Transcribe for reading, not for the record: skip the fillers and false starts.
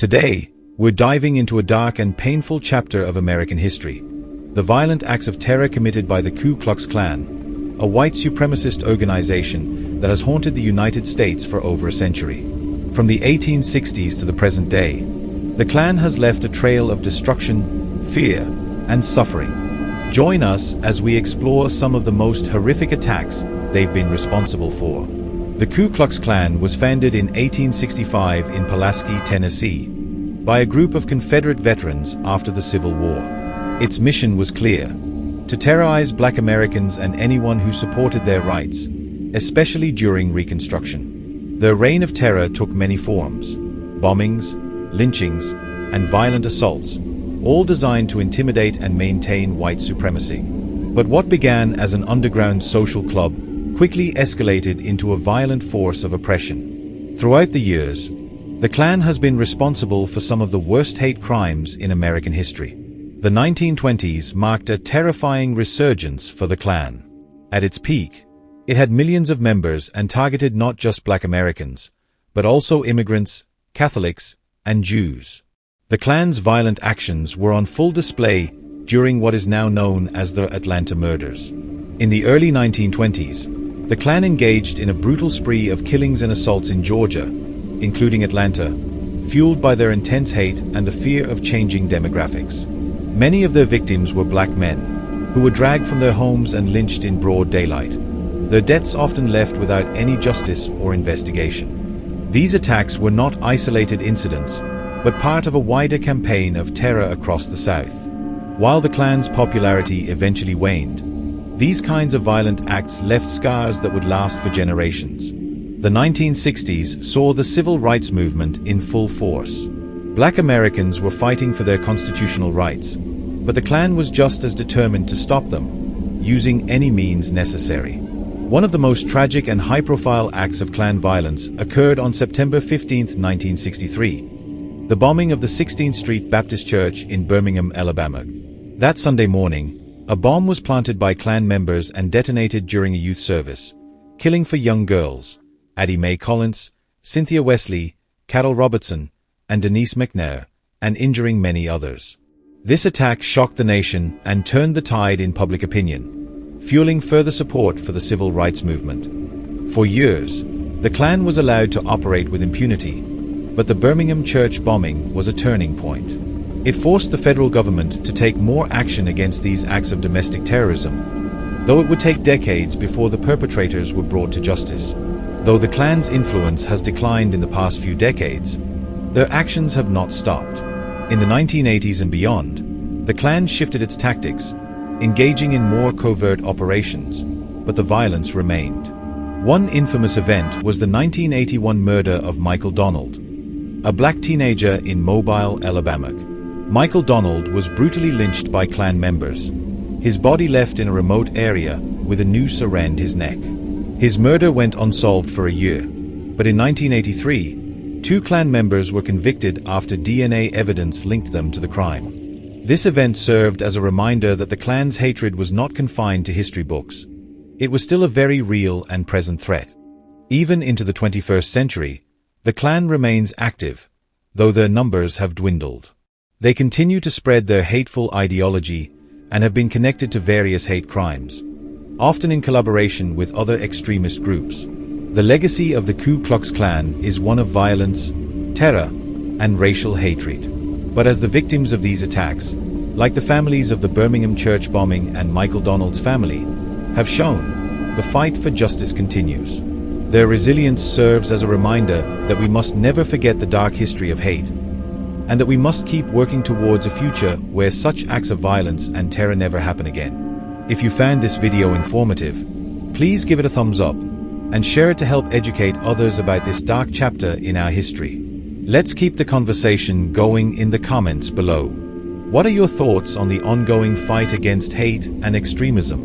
Today, we're diving into a dark and painful chapter of American history. The violent acts of terror committed by the Ku Klux Klan, a white supremacist organization that has haunted the United States for over a century. From the 1860s to the present day, the Klan has left a trail of destruction, fear, and suffering. Join us as we explore some of the most horrific attacks they've been responsible for. The Ku Klux Klan was founded in 1865 in Pulaski, Tennessee, by a group of Confederate veterans after the Civil War. Its mission was clear: to terrorize Black Americans and anyone who supported their rights, especially during Reconstruction. Their reign of terror took many forms: bombings, lynchings, and violent assaults, all designed to intimidate and maintain white supremacy. But what began as an underground social club quickly escalated into a violent force of oppression. Throughout the years, the Klan has been responsible for some of the worst hate crimes in American history. The 1920s marked a terrifying resurgence for the Klan. At its peak, it had millions of members and targeted not just Black Americans, but also immigrants, Catholics, and Jews. The Klan's violent actions were on full display during what is now known as the Atlanta murders. In the early 1920s, the Klan engaged in a brutal spree of killings and assaults in Georgia, including Atlanta, fueled by their intense hate and the fear of changing demographics. Many of their victims were Black men, who were dragged from their homes and lynched in broad daylight. Their deaths often left without any justice or investigation. These attacks were not isolated incidents, but part of a wider campaign of terror across the South. While the Klan's popularity eventually waned, these kinds of violent acts left scars that would last for generations. The 1960s saw the civil rights movement in full force. Black Americans were fighting for their constitutional rights, but the Klan was just as determined to stop them, using any means necessary. One of the most tragic and high-profile acts of Klan violence occurred on September 15, 1963, the bombing of the 16th Street Baptist Church in Birmingham, Alabama. That Sunday morning, a bomb was planted by Klan members and detonated during a youth service, killing 4 young girls: Addie Mae Collins, Cynthia Wesley, Carol Robertson, and Denise McNair, and injuring many others. This attack shocked the nation and turned the tide in public opinion, fueling further support for the civil rights movement. For years, the Klan was allowed to operate with impunity, but the Birmingham church bombing was a turning point. It forced the federal government to take more action against these acts of domestic terrorism, though it would take decades before the perpetrators were brought to justice. Though the Klan's influence has declined in the past few decades, their actions have not stopped. In the 1980s and beyond, the Klan shifted its tactics, engaging in more covert operations, but the violence remained. One infamous event was the 1981 murder of Michael Donald, a Black teenager in Mobile, Alabama. Michael Donald was brutally lynched by Klan members, his body left in a remote area with a noose around his neck. His murder went unsolved for a year, but in 1983, 2 Klan members were convicted after DNA evidence linked them to the crime. This event served as a reminder that the Klan's hatred was not confined to history books. It was still a very real and present threat. Even into the 21st century, the Klan remains active, though their numbers have dwindled. They continue to spread their hateful ideology and have been connected to various hate crimes, often in collaboration with other extremist groups. The legacy of the Ku Klux Klan is one of violence, terror, and racial hatred. But as the victims of these attacks, like the families of the Birmingham church bombing and Michael Donald's family, have shown, the fight for justice continues. Their resilience serves as a reminder that we must never forget the dark history of hate, and that we must keep working towards a future where such acts of violence and terror never happen again. If you found this video informative, please give it a thumbs up and share it to help educate others about this dark chapter in our history. Let's keep the conversation going in the comments below. What are your thoughts on the ongoing fight against hate and extremism?